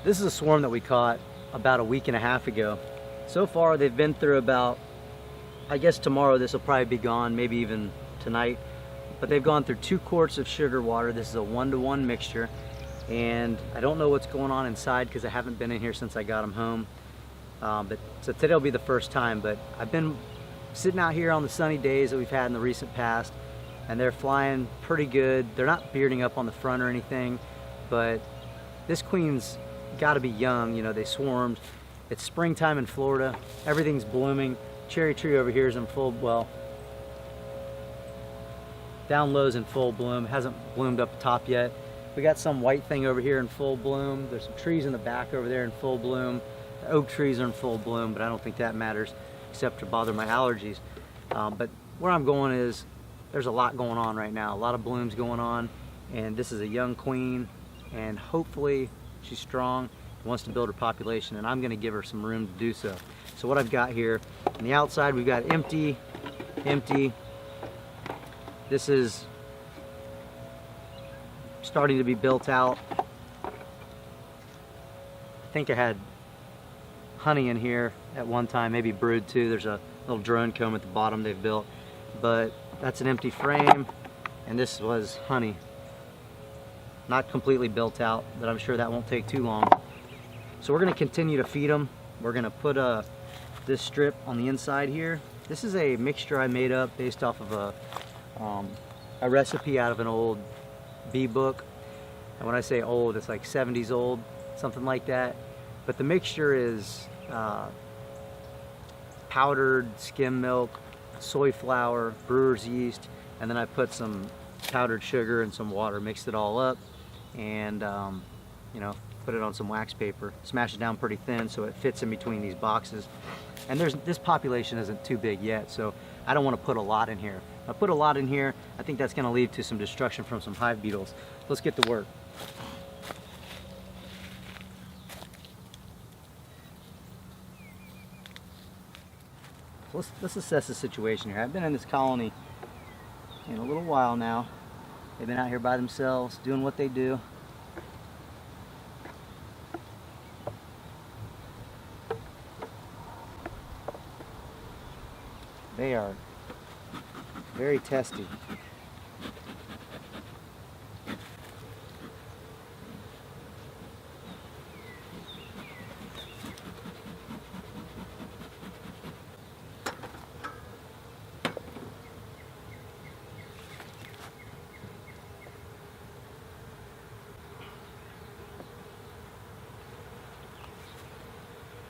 This is a swarm that we caught about a week and a half ago. So far they've been through about, I guess tomorrow this will probably be gone, maybe even tonight, but they've gone through 2 quarts of sugar water. This is a 1-to-1 mixture, and I don't know what's going on inside because I haven't been in here since I got them home. So today will be the first time, but I've been sitting out here on the sunny days that we've had in the recent past, and they're flying pretty good. They're not bearding up on the front or anything, but this queen's got to be young. You know, they swarmed. It's springtime in Florida. Everything's blooming. Cherry tree over here is in full, well, down low's in full bloom. Hasn't bloomed up top yet. We got some white thing over here in full bloom. There's some trees in the back over there in full bloom. The oak trees are in full bloom, but I don't think that matters except to bother my allergies. But where I'm going is there's a lot going on right now. A lot of blooms going on, and this is a young queen, and hopefully she's strong, wants to build her population, and I'm going to give her some room to do so. So what I've got here, on the outside we've got empty. This is starting to be built out. I think I had honey in here at one time, maybe brood too. There's a little drone comb at the bottom they've built, but that's an empty frame, and this was honey. Not completely built out, but I'm sure that won't take too long. So we're going to continue to feed them. We're going to put this strip on the inside here. This is a mixture I made up based off of a recipe out of an old bee book. And when I say old, it's like 70s old, something like that. But the mixture is powdered skim milk, soy flour, brewer's yeast, and then I put some powdered sugar and some water, mixed it all up, and you know, put it on some wax paper, smash it down pretty thin so it fits in between these boxes. And this population isn't too big yet, so I don't want to put a lot in here. If I put a lot in here, I think that's going to lead to some destruction from some hive beetles. Let's get to work. Let's assess the situation here. I've been in this colony in a little while now. They've been out here by themselves, doing what they do. They are very testy.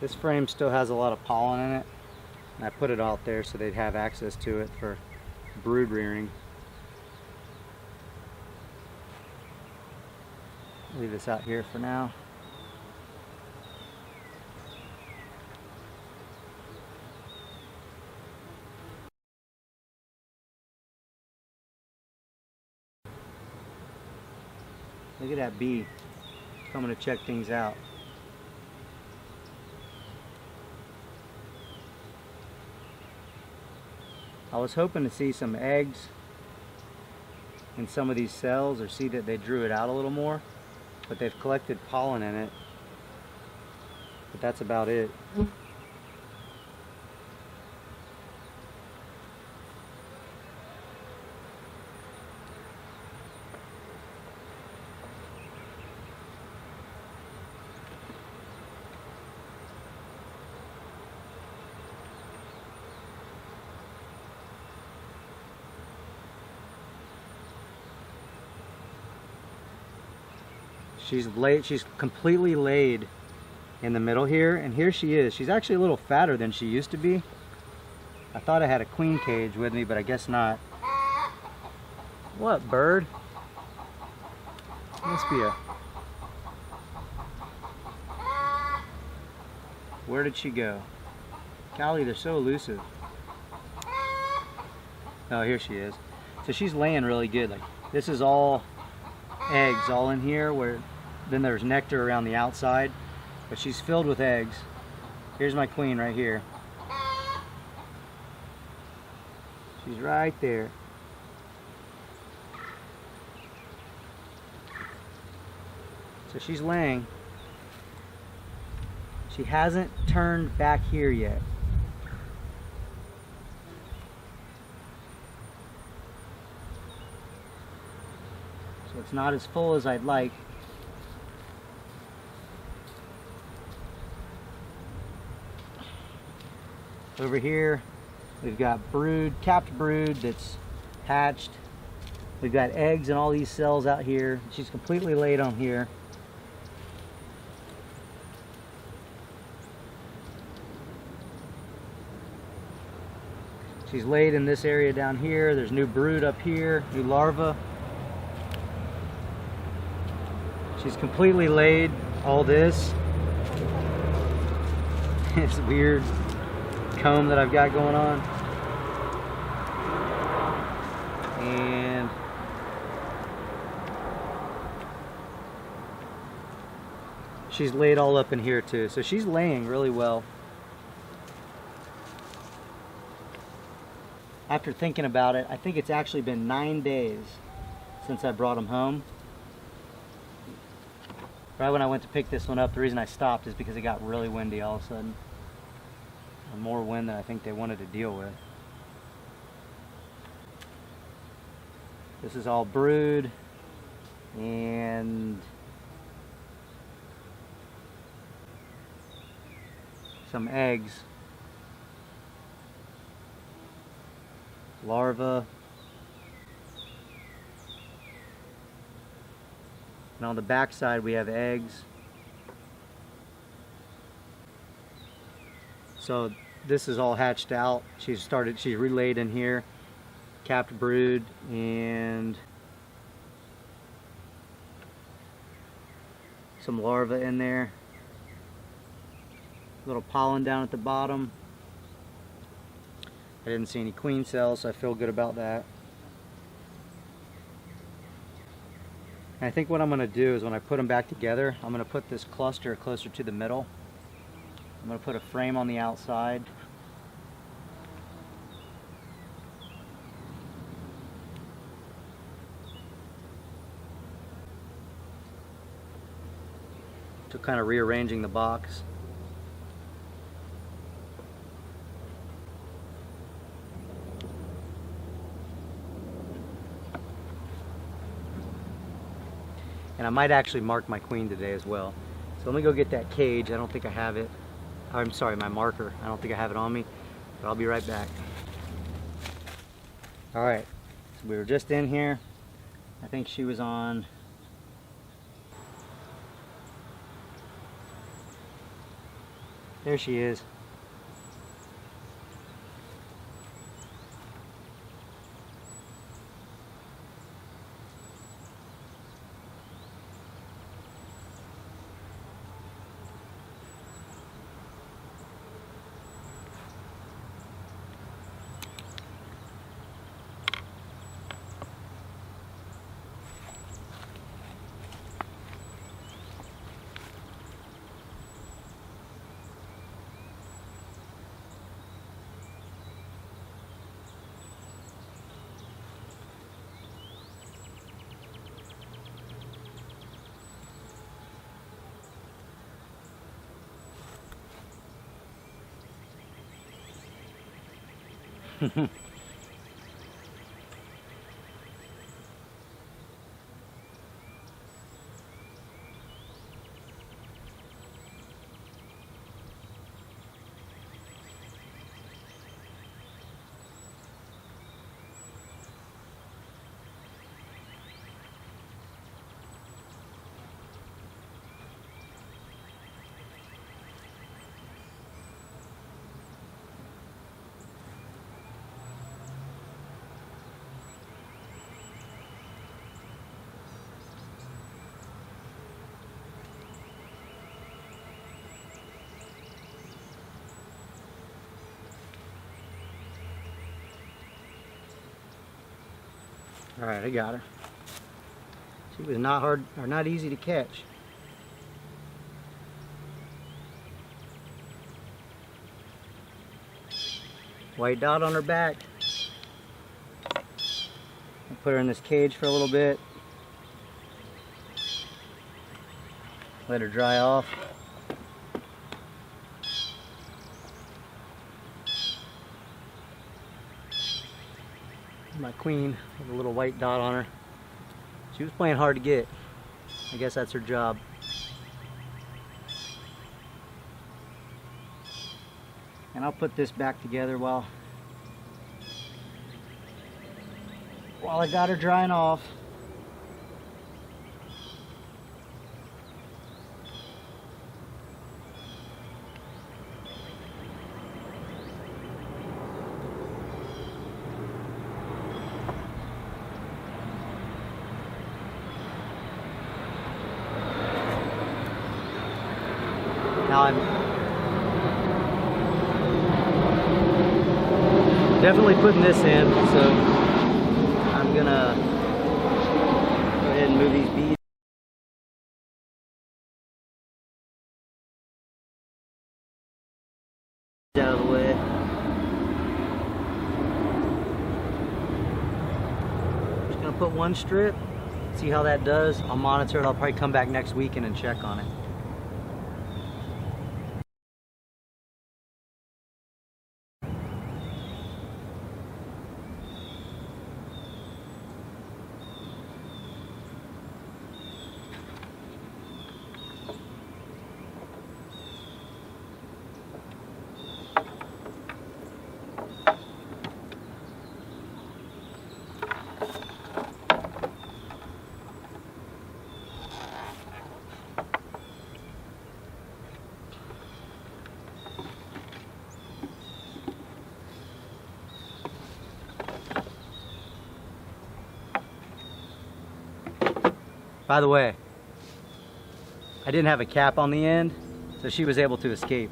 This frame still has a lot of pollen in it, and I put it out there so they'd have access to it for brood rearing. Leave this out here for now. Look at that bee coming to check things out. I was hoping to see some eggs in some of these cells, or see that they drew it out a little more, but they've collected pollen in it, but that's about it. She's completely laid in the middle here, and here she is. She's actually a little fatter than she used to be. I thought I had a queen cage with me, but I guess not. What, bird? Must be a... Where did she go? Golly, they're so elusive. Oh, here she is. So she's laying really good. Like, this is all eggs all in here, where then there's nectar around the outside, but she's filled with eggs. Here's my queen right here. She's right there. So she's laying. She hasn't turned back here yet. So it's not as full as I'd like. Over here, we've got brood, capped brood that's hatched. We've got eggs in all these cells out here. She's completely laid on here. She's laid in this area down here. There's new brood up here, new larvae. She's completely laid all this. It's weird comb that I've got going on. And she's laid all up in here too. So she's laying really well. After thinking about it, I think it's actually been 9 days since I brought them home. Right when I went to pick this one up, the reason I stopped is because it got really windy all of a sudden. And more wind than I think they wanted to deal with. This is all brood and some eggs. Larvae. And on the back side we have eggs. So this is all hatched out. She's relayed in here. Capped brood and some larvae in there. Little pollen down at the bottom. I didn't see any queen cells, so I feel good about that. And I think what I'm going to do is when I put them back together, I'm going to put this cluster closer to the middle. I'm going to put a frame on the outside. To kind of rearranging the box. And I might actually mark my queen today as well. So let me go get that cage. I don't think I have it. I'm sorry, my marker. I don't think I have it on me, but I'll be right back. All right, so we were just in here. I think she was on there. She is. All right, I got her. She was not hard or not easy to catch. White dot on her back. I'll put her in this cage for a little bit. Let her dry off. My queen with a little white dot on her. She was playing hard to get. I guess that's her job. And I'll put this back together while I got her drying off. Now I'm definitely putting this in, so I'm gonna go ahead and move these beads out of the way. Just gonna put one strip, see how that does. I'll monitor it. I'll probably come back next weekend and check on it. By the way, I didn't have a cap on the end, so she was able to escape.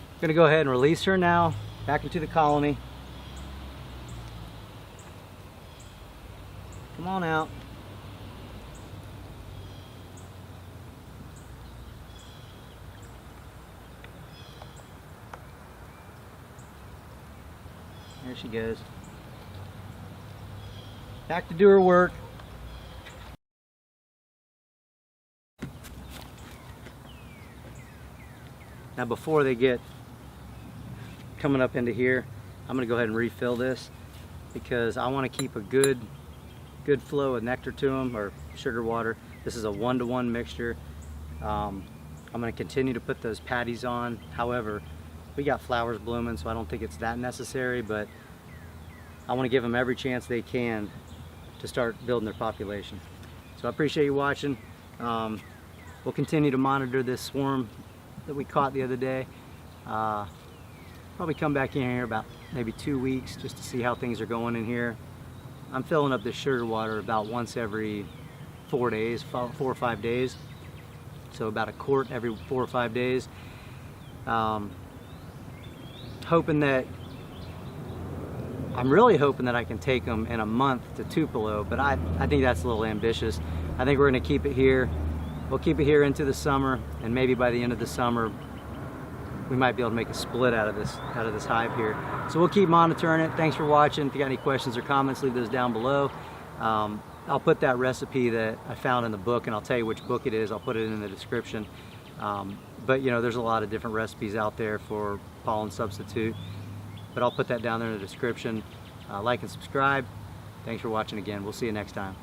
I'm gonna go ahead and release her now back into the colony. Come on out. There she goes. Back to do her work. Now before they get coming up into here, I'm going to go ahead and refill this because I want to keep a good flow of nectar to them, or sugar water. This is a 1-to-1 mixture. I'm going to continue to put those patties on. However, we got flowers blooming, so I don't think it's that necessary, but I want to give them every chance they can to start building their population. So I appreciate you watching. We'll continue to monitor this swarm that we caught the other day. Probably come back in here about maybe 2 weeks just to see how things are going in here. I'm filling up this sugar water about once every 4 days, 4 or 5 days. So about a quart every 4 or 5 days. I'm really hoping that I can take them in a month to Tupelo, but I think that's a little ambitious. I think we're gonna keep it here. We'll keep it here into the summer, and maybe by the end of the summer, we might be able to make a split out of this hive here. So we'll keep monitoring it. Thanks for watching. If you got any questions or comments, leave those down below. I'll put that recipe that I found in the book, and I'll tell you which book it is. I'll put it in the description. But you know, there's a lot of different recipes out there for pollen substitute, but I'll put that down there in the description. Like and subscribe. Thanks for watching again. We'll see you next time.